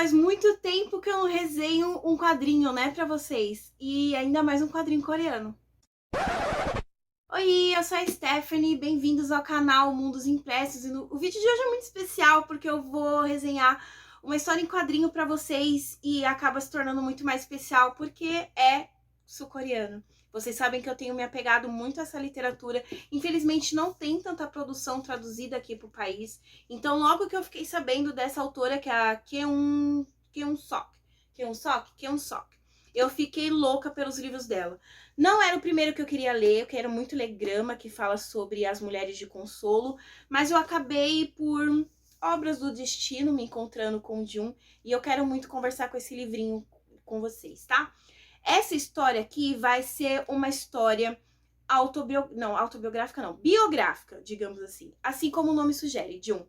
faz muito tempo que eu não resenho um quadrinho, né, pra vocês. E ainda mais um quadrinho coreano. Oi, eu sou a Stephanie, bem-vindos ao canal Mundos Impressos. E o vídeo de hoje é muito especial porque eu vou resenhar uma história em quadrinho pra vocês e acaba se tornando muito mais especial porque é sul-coreano. Vocês sabem que eu tenho me apegado muito a essa literatura. Infelizmente não tem tanta produção traduzida aqui pro país. Então logo que eu fiquei sabendo dessa autora, que é a Keun-sok, eu fiquei louca pelos livros dela. Não era o primeiro que eu queria ler, eu quero muito ler Grama, que fala sobre as mulheres de consolo, mas eu acabei por obras do destino me encontrando com o Jun, e eu quero muito conversar com esse livrinho com vocês, tá? Essa história aqui vai ser uma história biográfica, digamos assim como o nome sugere, Jun.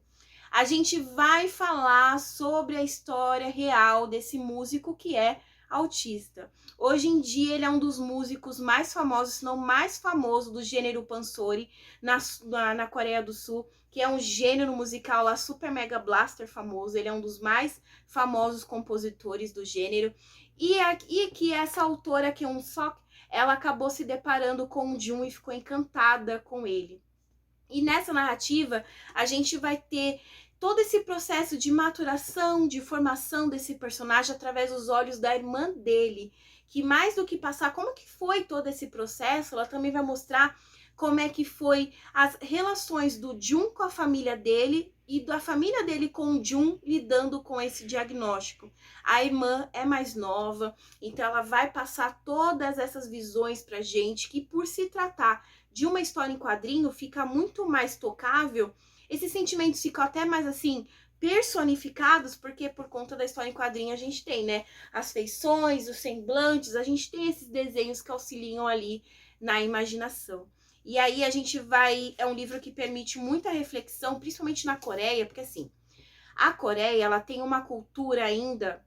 A gente vai falar sobre a história real desse músico que é autista. Hoje em dia ele é um dos músicos mais famosos, se não mais famoso do gênero pansori na Coreia do Sul, que é um gênero musical lá super mega blaster famoso. Ele é um dos mais famosos compositores do gênero. E que essa autora, Keun-sok, ela acabou se deparando com o Jun e ficou encantada com ele. E nessa narrativa, a gente vai ter todo esse processo de maturação, de formação desse personagem através dos olhos da irmã dele, que mais do que passar como que foi todo esse processo, ela também vai mostrar como é que foi as relações do Jun com a família dele e da família dele com o Jun lidando com esse diagnóstico. A irmã é mais nova, então ela vai passar todas essas visões pra gente, que por se tratar de uma história em quadrinho, fica muito mais tocável. Esses sentimentos ficam até mais assim personificados, porque por conta da história em quadrinho a gente tem, né, as feições, os semblantes, a gente tem esses desenhos que auxiliam ali na imaginação. E aí a gente vai, é um livro que permite muita reflexão, principalmente na Coreia, porque assim, a Coreia, ela tem uma cultura ainda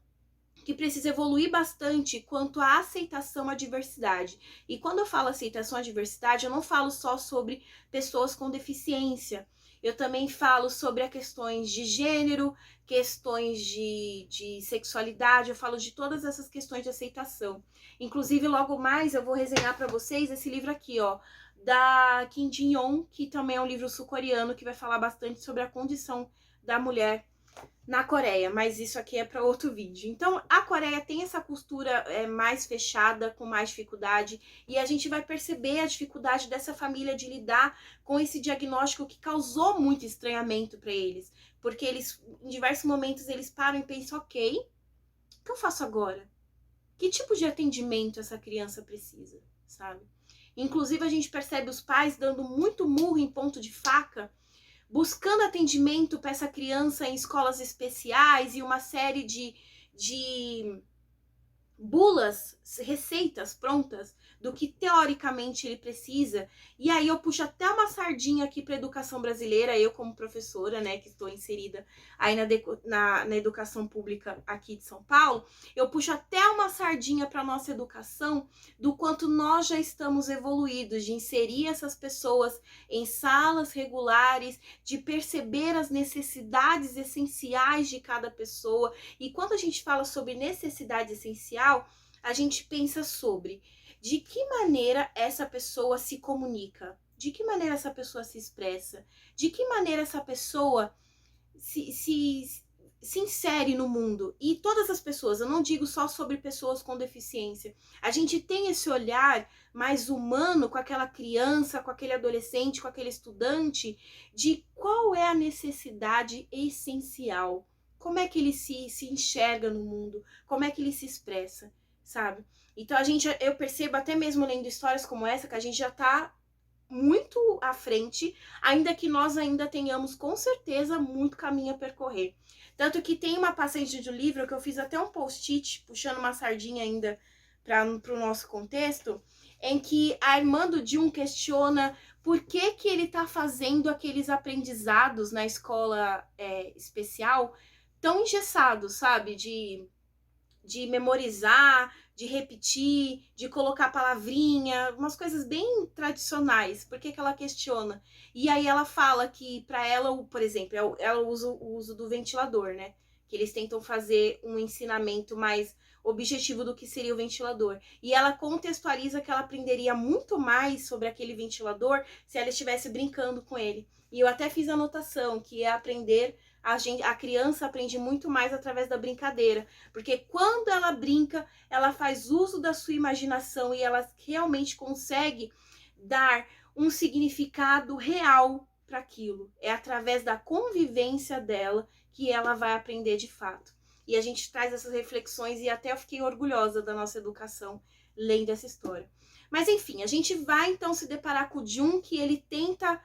que precisa evoluir bastante quanto à aceitação à diversidade. E quando eu falo aceitação à diversidade, eu não falo só sobre pessoas com deficiência. Eu também falo sobre as questões de gênero, questões de sexualidade, eu falo de todas essas questões de aceitação. Inclusive, logo mais eu vou resenhar para vocês esse livro aqui, ó, da Kim Jin-yoon, que também é um livro sul-coreano que vai falar bastante sobre a condição da mulher na Coreia, mas isso aqui é para outro vídeo. Então, a Coreia tem essa costura mais fechada, com mais dificuldade, e a gente vai perceber a dificuldade dessa família de lidar com esse diagnóstico que causou muito estranhamento para eles, porque eles, em diversos momentos, eles param e pensam, ok, o que eu faço agora? Que tipo de atendimento essa criança precisa, sabe? Inclusive, a gente percebe os pais dando muito murro em ponto de faca, buscando atendimento para essa criança em escolas especiais e uma série de bulas, receitas prontas do que teoricamente ele precisa. E aí eu puxo até uma sardinha aqui para a educação brasileira, eu como professora, né, que estou inserida aí na educação pública aqui de São Paulo, eu puxo até uma sardinha para nossa educação, do quanto nós já estamos evoluídos, de inserir essas pessoas em salas regulares, de perceber as necessidades essenciais de cada pessoa. E quando a gente fala sobre necessidade essencial, a gente pensa sobre de que maneira essa pessoa se comunica, de que maneira essa pessoa se expressa, de que maneira essa pessoa se insere no mundo. E todas as pessoas, eu não digo só sobre pessoas com deficiência, a gente tem esse olhar mais humano com aquela criança, com aquele adolescente, com aquele estudante, de qual é a necessidade essencial, como é que ele se enxerga no mundo, como é que ele se expressa, sabe? Então eu percebo até mesmo lendo histórias como essa, que a gente já tá muito à frente, ainda que nós ainda tenhamos com certeza muito caminho a percorrer. Tanto que tem uma passagem do livro que eu fiz até um post-it, puxando uma sardinha ainda para o nosso contexto, em que a irmã do Jun questiona por que ele tá fazendo aqueles aprendizados na escola especial tão engessados, sabe? De memorizar, de repetir, de colocar palavrinha, umas coisas bem tradicionais. Por que ela questiona? E aí ela fala que para ela, por exemplo, ela usa o uso do ventilador, né? que eles tentam fazer um ensinamento mais objetivo do que seria o ventilador. E ela contextualiza que ela aprenderia muito mais sobre aquele ventilador se ela estivesse brincando com ele. E eu até fiz a anotação que é aprender, a criança aprende muito mais através da brincadeira, porque quando ela brinca, ela faz uso da sua imaginação e ela realmente consegue dar um significado real para aquilo. É através da convivência dela que ela vai aprender de fato. E a gente traz essas reflexões e até eu fiquei orgulhosa da nossa educação lendo essa história. Mas enfim, a gente vai então se deparar com o Jun, que ele tenta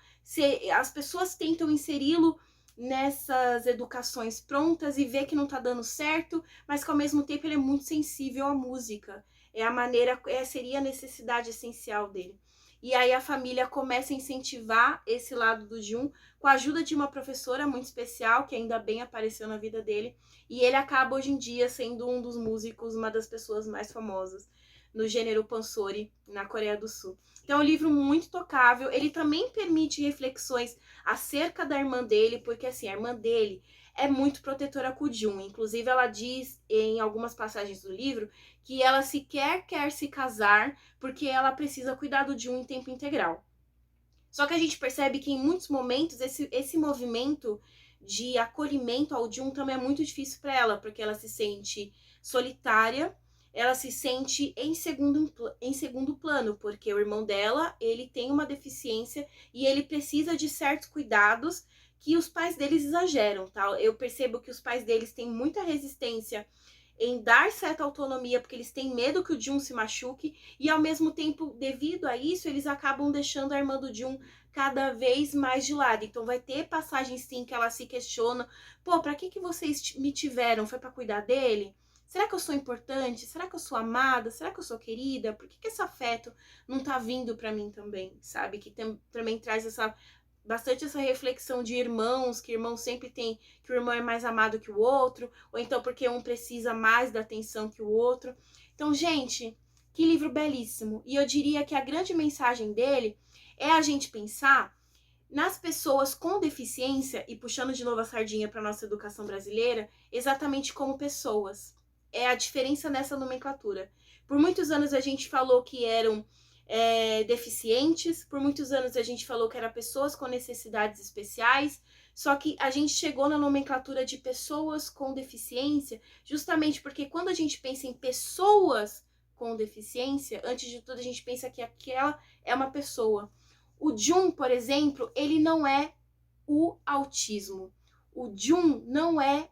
as pessoas tentam inseri-lo nessas educações prontas e ver que não tá dando certo, mas que ao mesmo tempo ele é muito sensível à música. É a maneira, seria a necessidade essencial dele. E aí a família começa a incentivar esse lado do Jun com a ajuda de uma professora muito especial, que ainda bem apareceu na vida dele. E ele acaba hoje em dia sendo um dos músicos, uma das pessoas mais famosas no gênero pansori na Coreia do Sul. Então é um livro muito tocável. Ele também permite reflexões acerca da irmã dele, porque assim, a irmã dele é muito protetora com o Jun. Inclusive, ela diz em algumas passagens do livro que ela sequer quer se casar porque ela precisa cuidar do Jun em tempo integral. Só que a gente percebe que em muitos momentos esse movimento de acolhimento ao Jun também é muito difícil para ela, porque ela se sente solitária, ela se sente em segundo plano, porque o irmão dela, ele tem uma deficiência e ele precisa de certos cuidados que os pais deles exageram, tá? Eu percebo que os pais deles têm muita resistência em dar certa autonomia, porque eles têm medo que o Jun se machuque, e ao mesmo tempo, devido a isso, eles acabam deixando a irmã do Jun cada vez mais de lado. Então vai ter passagens sim que ela se questiona, pô, pra que vocês me tiveram? Foi pra cuidar dele? Será que eu sou importante? Será que eu sou amada? Será que eu sou querida? Por que esse afeto não tá vindo pra mim também, sabe? Que também traz bastante essa reflexão de irmãos, que irmão sempre tem, que o irmão é mais amado que o outro, ou então porque um precisa mais da atenção que o outro. Então, gente, que livro belíssimo. E eu diria que a grande mensagem dele é a gente pensar nas pessoas com deficiência, e puxando de novo a sardinha para nossa educação brasileira, exatamente como pessoas. É a diferença nessa nomenclatura. Por muitos anos a gente falou que eram deficientes, por muitos anos a gente falou que eram pessoas com necessidades especiais, só que a gente chegou na nomenclatura de pessoas com deficiência, justamente porque quando a gente pensa em pessoas com deficiência, antes de tudo a gente pensa que aquela é uma pessoa. O Jun, por exemplo, ele não é o autismo. O Jun não é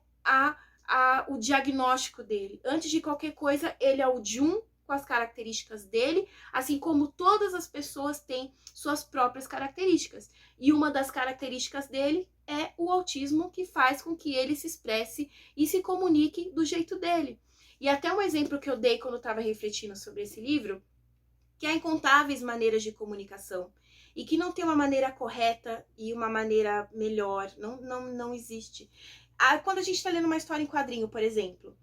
o diagnóstico dele. Antes de qualquer coisa, ele é o Jun com as características dele, assim como todas as pessoas têm suas próprias características. E uma das características dele é o autismo, que faz com que ele se expresse e se comunique do jeito dele. E até um exemplo que eu dei quando eu estava refletindo sobre esse livro, que há incontáveis maneiras de comunicação e que não tem uma maneira correta e uma maneira melhor, não existe. Quando a gente está lendo uma história em quadrinho, por exemplo,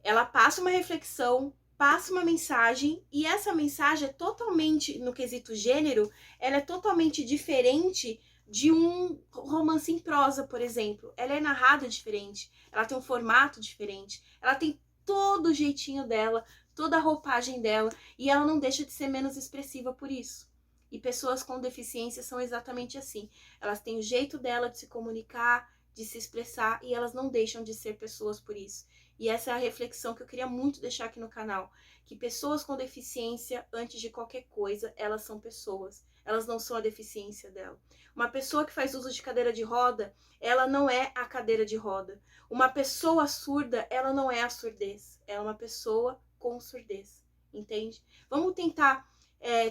ela passa uma reflexão, passa uma mensagem, e essa mensagem é totalmente, no quesito gênero, ela é totalmente diferente de um romance em prosa, por exemplo. Ela é narrada diferente, ela tem um formato diferente, ela tem todo o jeitinho dela, toda a roupagem dela, e ela não deixa de ser menos expressiva por isso. E pessoas com deficiência são exatamente assim. Elas têm o jeito dela de se comunicar, de se expressar, e elas não deixam de ser pessoas por isso. E essa é a reflexão que eu queria muito deixar aqui no canal, que pessoas com deficiência, antes de qualquer coisa, elas são pessoas, elas não são a deficiência dela. Uma pessoa que faz uso de cadeira de roda, ela não é a cadeira de roda. Uma pessoa surda, ela não é a surdez, ela é uma pessoa com surdez, entende? Vamos tentar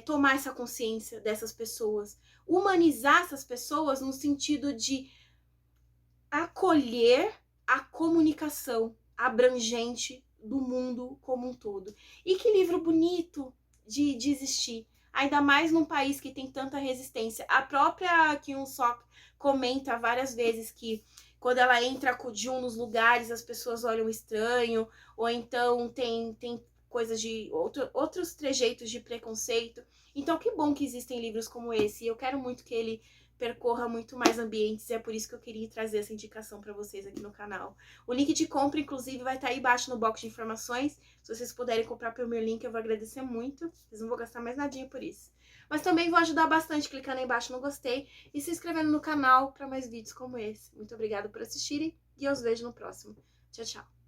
tomar essa consciência dessas pessoas, humanizar essas pessoas no sentido de acolher a comunicação abrangente do mundo como um todo. E que livro bonito de existir, ainda mais num país que tem tanta resistência. A própria Kyung Sok comenta várias vezes que quando ela entra com o Jun nos lugares, as pessoas olham estranho, ou então tem coisas de outros trejeitos de preconceito. Então que bom que existem livros como esse, e eu quero muito que ele percorra muito mais ambientes, e é por isso que eu queria trazer essa indicação para vocês aqui no canal. O link de compra, inclusive, vai estar aí embaixo no box de informações. Se vocês puderem comprar pelo meu link, eu vou agradecer muito. Vocês não vão gastar mais nadinha por isso. Mas também vou ajudar bastante clicando aí embaixo no gostei e se inscrevendo no canal para mais vídeos como esse. Muito obrigada por assistirem e eu os vejo no próximo. Tchau, tchau!